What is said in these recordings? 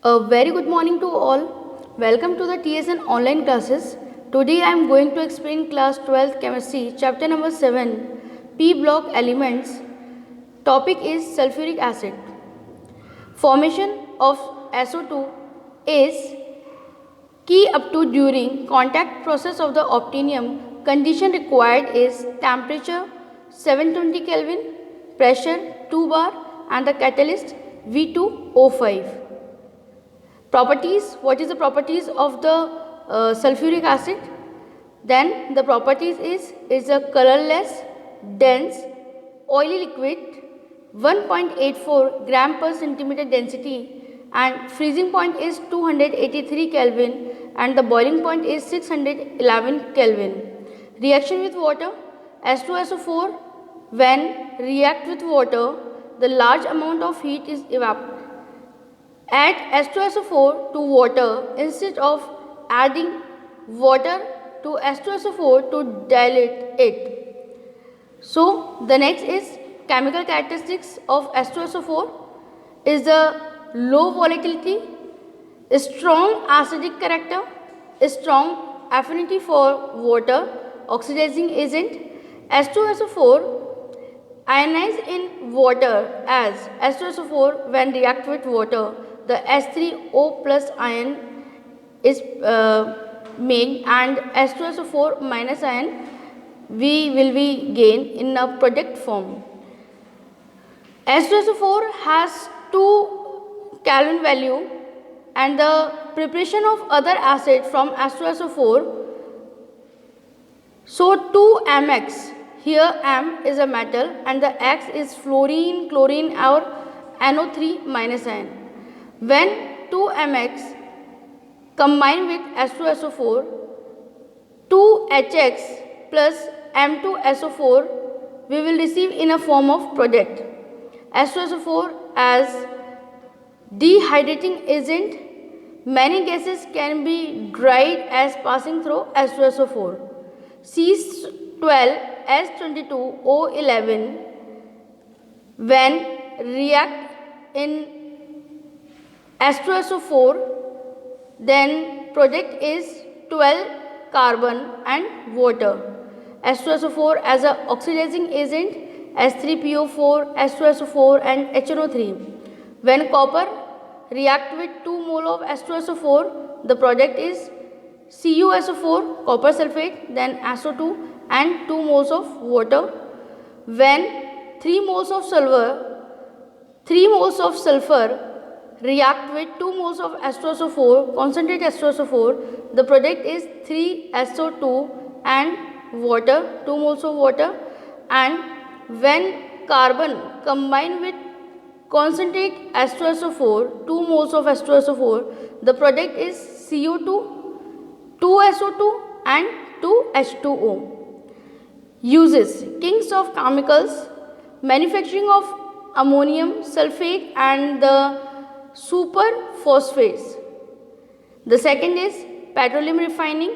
A very good morning to all. Welcome to the TSN online classes. Today I am going to explain class 12th chemistry chapter number 7 P block elements. Topic is sulfuric acid. Formation of SO2 is key up to during contact process of the obtenium. Condition required is temperature 720 Kelvin, pressure 2 bar and the catalyst V2O5. Properties, what is the properties of the sulfuric acid? Then the properties is a colorless, dense, oily liquid, 1.84 gram per centimeter density, and freezing point is 283 Kelvin and the boiling point is 611 Kelvin. Reaction with water, H2SO4 when react with water, the large amount of heat is evaporated. Add H2SO4 to water instead of adding water to H2SO4 to dilute it. So, the next is chemical characteristics of H2SO4 is the low volatility, strong acidic character, strong affinity for water, oxidizing agent. H2SO4 ionize in water as H2SO4 when react with water. The H3O plus ion is made and H2SO4 minus ion we will be gained in a product form. H2SO4 has 2 Kelvin value and the preparation of other acid from H2SO4. So 2MX, here M is a metal and the X is fluorine, chlorine or NO3 minus ion. When 2MX combine with H2SO4, 2HX plus M2SO4 we will receive in a form of product. H2SO4 as dehydrating agent, many gases can be dried as passing through H2SO4. C12H22O11 when react in H2SO4 then product is 12 carbon and water. H2SO4 as a oxidizing agent, H3PO4, H2SO4 and HNO3. When copper react with 2 mole of H2SO4, the product is CuSO4, copper sulfate, then SO2 and 2 moles of water. When 3 moles of sulfur react with 2 moles of H2SO4, concentrate H2SO4, the product is 3SO2 and water, 2 moles of water. And when carbon combine with concentrate H2SO4, 2 moles of H2SO4, the product is CO2, 2SO2 and 2H2O. Uses, kings of chemicals, manufacturing of ammonium sulfate and the superphosphates. The second is petroleum refining,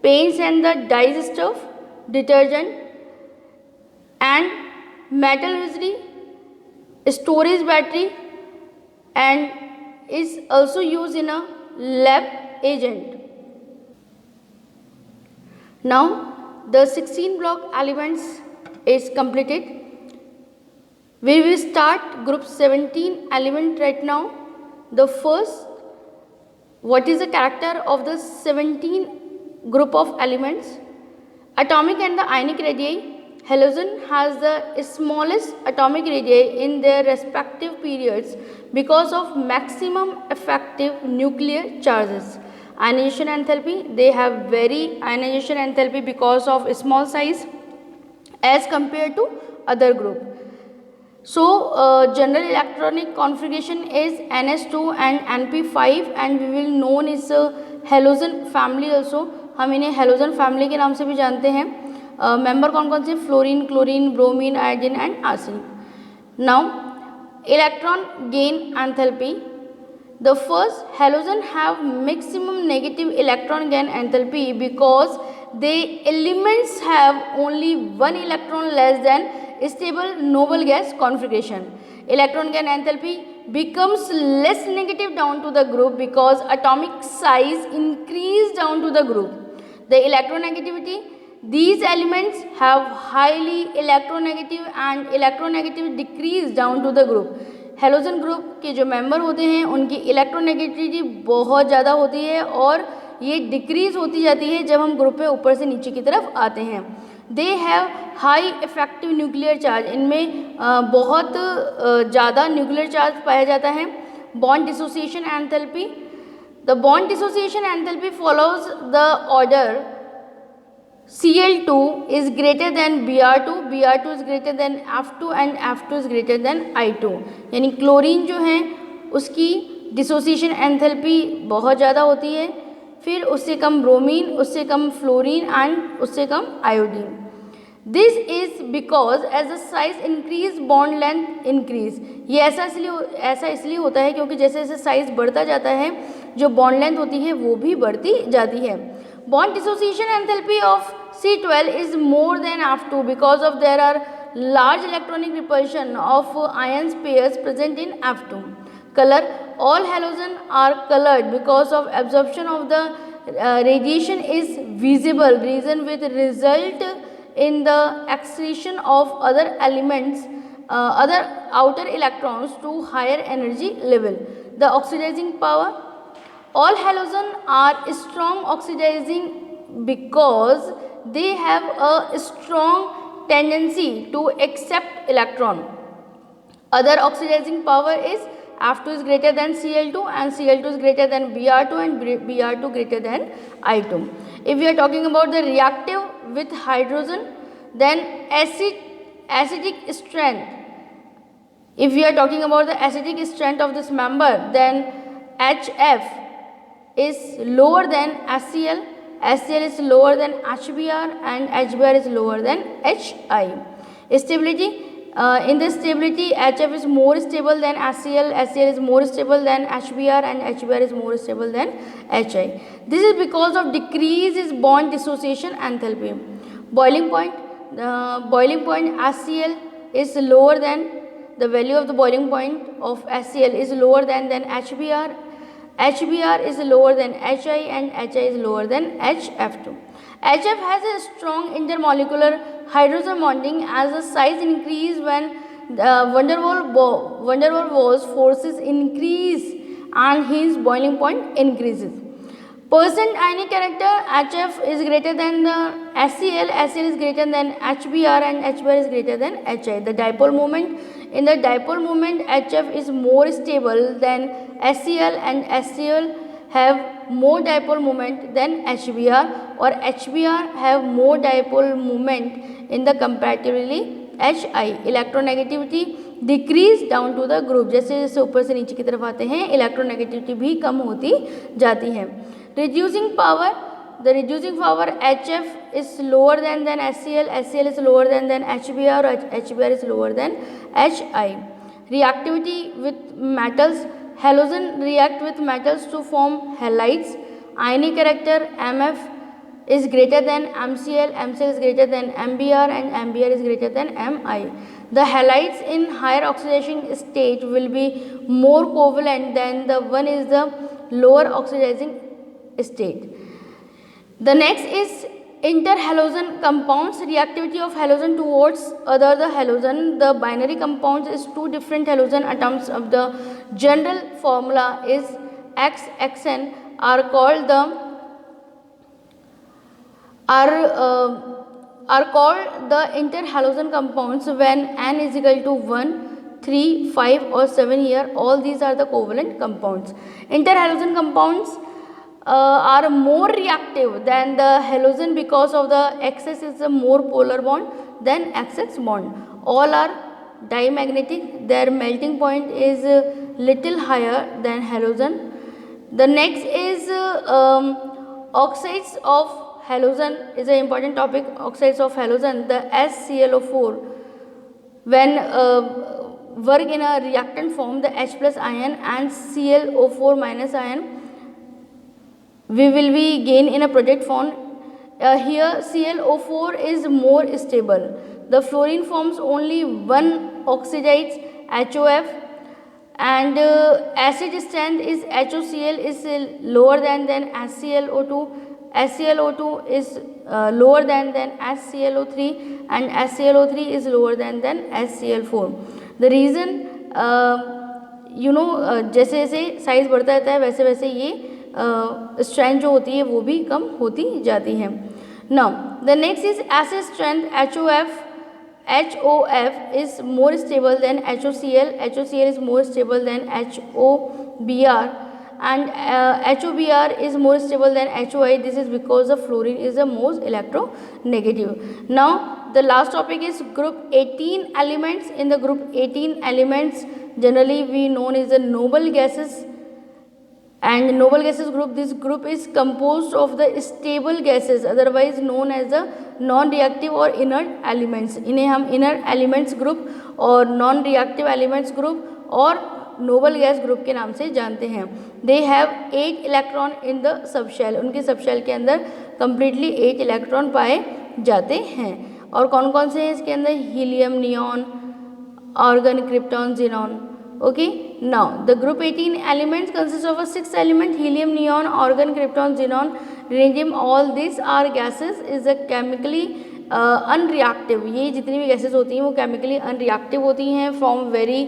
paints and the dyes stuff, detergent and metal usually, storage battery and is also used in a lab agent. Now the 16 block elements is completed. We will start group 17 element right now. The first, what is the character of the 17 group of elements? Atomic and the ionic radii. Halogen has the smallest atomic radii in their respective periods because of maximum effective nuclear charges. Ionization enthalpy, they have very ionization enthalpy because of small size as compared to other group. So, general electronic configuration is NS2 and NP5 and we will known is halogen family also. हम इन्हें halogen family के नाम से भी जानते हैं. Member कौन कौन से? Fluorine, chlorine, bromine, iodine and arsenic. Now, electron gain enthalpy. The first halogen have maximum negative electron gain enthalpy because they elements have only one electron less than stable noble gas configuration. Electron gain enthalpy becomes less negative down to the group because atomic size increase down to the group. The electronegativity, these elements have highly electronegative and electronegative decrease down to the group. Halogen group के जो member होते हैं उनकी electronegativity बहुत ज़्यादा होती है और ये डिक्रीज होती जाती है जब हम ग्रुप में ऊपर से नीचे की तरफ आते हैं. They have high effective nuclear charge, इनमें बहुत ज़्यादा न्यूक्लियर चार्ज पाया जाता है. Bond dissociation enthalpy, the bond dissociation enthalpy follows the order Cl2 is greater than Br2, Br2 is greater than F2 and F2 is greater than I2. यानी chlorine जो है उसकी डिसोसिएशन एंथैल्पी बहुत ज़्यादा होती है, फिर उससे कम ब्रोमीन, उससे कम फ्लोरीन एंड उससे कम iodine. This is because as the size increase bond length increase. ये ऐसा इसलिए होता है क्योंकि जैसे जैसे साइज बढ़ता जाता है जो बॉन्ड लेंथ होती है वो भी बढ़ती जाती है. Bond dissociation enthalpy of C12 is more than F2 because of there are large electronic repulsion of ions pairs present in F2. Color, all halogen are colored because of absorption of the radiation is visible reason with result in the accretion of other elements, other outer electrons to higher energy level. The oxidizing power, all halogen are strong oxidizing because they have a strong tendency to accept electron. Other oxidizing power is F2 is greater than Cl2 and Cl2 is greater than Br2 and Br2 greater than I2. If we are talking about the reactive with hydrogen, then acidic strength. If we are talking about the acidic strength of this member, then HF is lower than HCl, HCl is lower than HBr and HBr is lower than HI. Stability, in the stability HF is more stable than HCl, HCl is more stable than HBr and HBr is more stable than HI. This is because of decrease is bond dissociation enthalpy. Boiling point, HCl is lower than, the value of the boiling point of HCl is lower than HBr. HBr is lower than HI and HI is lower than HF2. HF has a strong intermolecular hydrogen bonding as the size increase when van der Waals forces increase and his boiling point increases. Percent ionic character, HF is greater than the HCl, HCl is greater than HBr and HBr is greater than HI. The dipole moment, in the dipole moment HF is more stable than HCl and HCl have more dipole moment than HBr or HBr have more dipole moment in the comparatively HI. Electronegativity decrease down to the group, जैसे जैसे ऊपर से नीचे की तरफ आते हैं electronegativity भी कम होती जाती है. Reducing power, the reducing power HF is lower than HCl, HCl is lower than HBr or HBr is lower than HI. Reactivity with metals, halogen react with metals to form halides. Ionic character MF is greater than MCl, MCl is greater than MBr and MBr is greater than MI. The halides in higher oxidation state will be more covalent than the one is the lower oxidizing state. The next is interhalogen compounds. Reactivity of halogen towards other the halogen. The binary compounds is two different halogen atoms of the general formula is XXN are called the interhalogen compounds when n is equal to 1, 3, 5 or 7 here. All these are the covalent compounds. Interhalogen compounds are more reactive than the halogen because of the XX is a more polar bond than XX bond. All are dimagnetic. Their melting point is little higher than halogen. The next is oxides of halogen is an important topic. Oxides of halogen, the HClO4 when work in a reactant form, the H plus ion and ClO4 minus ion we will be gain in a project form. Here ClO4 is more stable. The fluorine forms only one oxidides HOF and acid strength is HOCl is lower than HClO2. HClO2 is lower than HClO3, and HClO3 is lower than HCl4. The reason जैसे जैसे size बढ़ता रहता है वैसे वैसे ये strength जो होती है वो भी कम होती जाती है. Now the next is acid strength. HOF is more stable than HOCl. HOCl is more stable than HOBr, and HOBr is more stable than HOI. This is because the fluorine is the most electronegative. Now the last topic is group 18 elements. In the group 18 elements, generally we known as the noble gases. And noble gases group, this group is composed of the stable gases, otherwise known as the non-reactive or inert elements. इन्हें हम inert elements group और non-reactive elements group और noble gas group के नाम से जानते हैं. They have 8 electron in the subshell. उनके subshell के अंदर completely 8 electron पाए जाते हैं. और कौन कौन से हैं इसके अंदर? Helium, neon, argon, krypton, xenon. Okay, now the group 18 elements consists of a 6 element: helium, neon, argon, krypton, xenon, rhenium. All these are gases is a chemically unreactive. ये जितनी भी gases होती हैं वो chemically unreactive होती हैं. From very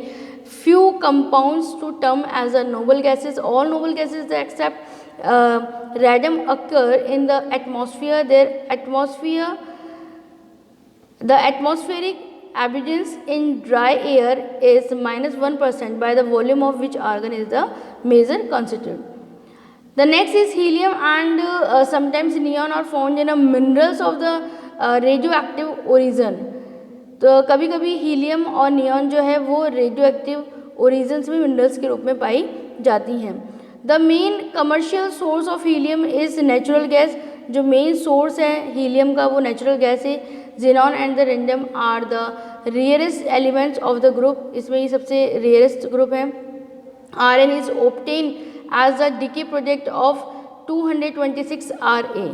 few compounds to term as a noble gases. All noble gases except radium occur in the atmosphere. The atmospheric abundance in dry air is -1%, by the volume of which argon is the major constituent. The next is helium and sometimes neon are found in a minerals of the radioactive origin. तो कभी कभी helium और neon जो है वो radioactive origin में minerals के रूप में पाई जाती हैं. The main commercial source of helium is natural gas. जो मेन सोर्स है हीलियम का वो नेचुरल गैस है. xenon and the rhenium are the rarest elements of the group. इसमें ये सबसे rarest group है. Rn is obtained as a decay product of 226 Ra.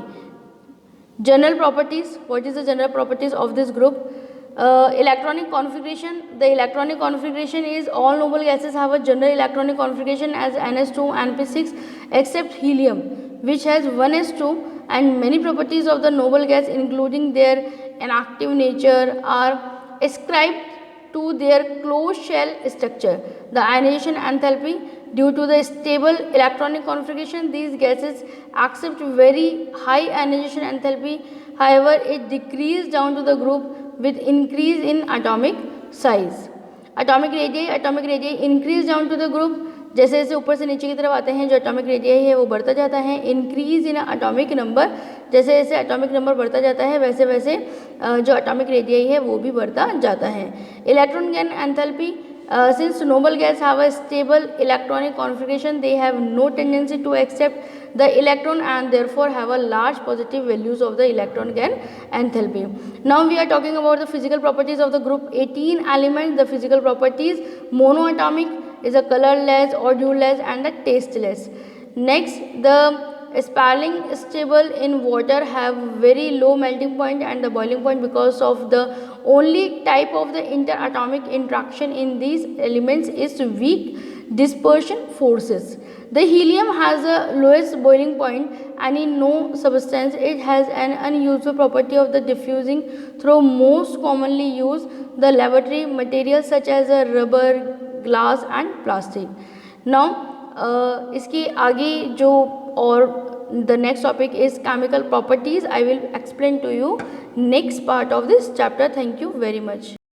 General properties. What is the general properties of this group? Electronic configuration. The electronic configuration is all noble gases have a general electronic configuration as NS2 and P6 except helium, which has 1s2, and many properties of the noble gas including their inactive nature are ascribed to their closed shell structure. The ionization enthalpy, due to the stable electronic configuration, these gases accept very high ionization enthalpy. However, it decreases down to the group with increase in atomic size. Atomic radii increase down to the group. जैसे जैसे ऊपर से नीचे की तरफ आते हैं जो एटॉमिक रेडियाई है वो बढ़ता जाता है. Increase in atomic number. जैसे जैसे एटॉमिक नंबर बढ़ता जाता है वैसे वैसे जो एटॉमिक रेडियाई है वो भी बढ़ता जाता है. Electron gain enthalpy. Since noble gas have a stable electronic configuration, they have no tendency to accept the electron and therefore have a large positive values of the electron gain enthalpy. Now we are talking about the physical properties of the group 18 elements. The physical properties: monoatomic is a colorless, odorless and a tasteless. Next, the Sparling stable in water have very low melting point and the boiling point because of the only type of the interatomic interaction in these elements is weak dispersion forces. The helium has the lowest boiling point, and in no substance it has an unusual property of the diffusing through most commonly used the laboratory materials such as rubber, glass and plastic. Now इसके आगे जो और the next topic is chemical properties. I will explain to you next part of this chapter. Thank you very much.